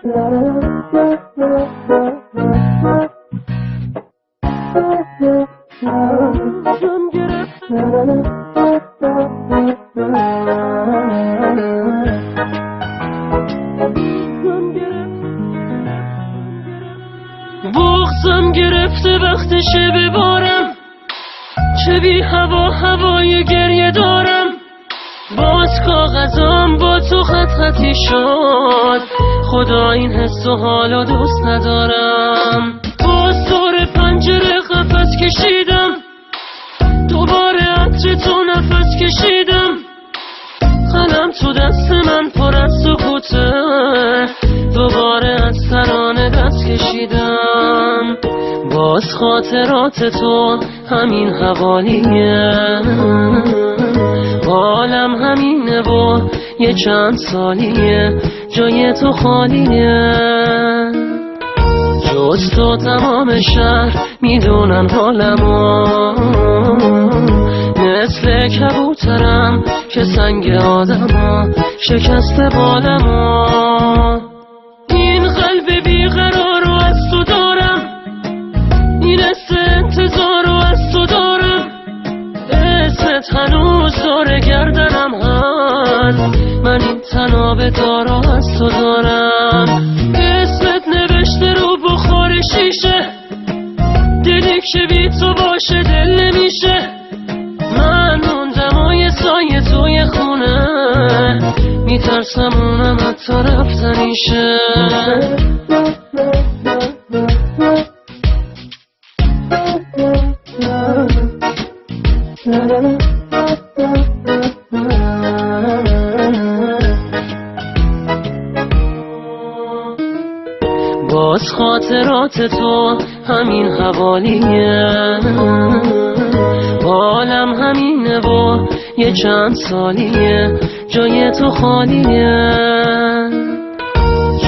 بغضم گرفته وقتشه ببارم، چه بی هوا هوای گریه دارم. باز کاغذام با تو خط خطی شد، خدا این حس و حالو دوست ندارم. باز دور پنجره قفس کشیدم، دوباره عطر تو نفس کشیدم. قلم تو دست من پر از سکوته، دوباره از ترانه دست کشیدم. باز خاطرات تو همین حوالیه، حالم همینه و یه چند سالیه جای تو خالیه. جز تو تمام شهر میدونن حالمو، مثل کبوترم که سنگ آدمو شکسته بالمو. این قلب بیقرار رو از تو دارم، این حس انتظار رو از تو دارم. اسمت هنوز دور گردنم هست، من این تناب دارو از تو دارم. اسمت نوشته رو بخار شیشه، دلی که بی تو باشه دل نمیشه. من موندم و یه سایه توی خونه، میترسم اونم حتی رفتنیشه. باز خاطرات تو همین حوالیه، حالم همینه و یه چند سالیه جای تو خالیه.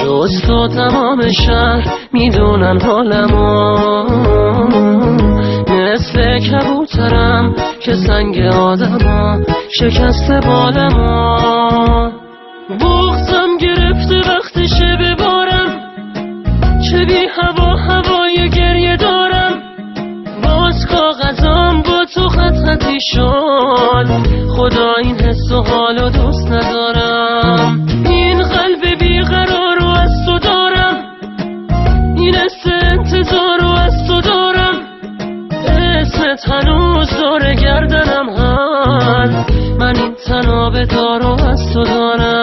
جز تو تمام شهر میدونن حالمو، مثل کبوترم که سنگ آدمو شکسته بالمو. بغضم گرفته وقتشه ببارم، چه بی هوا هوای گریه دارم. باز کاغذام با تو خط خطی شد، خدا این حس و حالو دوست ندارم. این قلب بیقرار رو از تو دارم، این حس انتظار رو از تو دارم. اسمت هنوز دور گردنم هست، من این تناب دارو از تو دارم.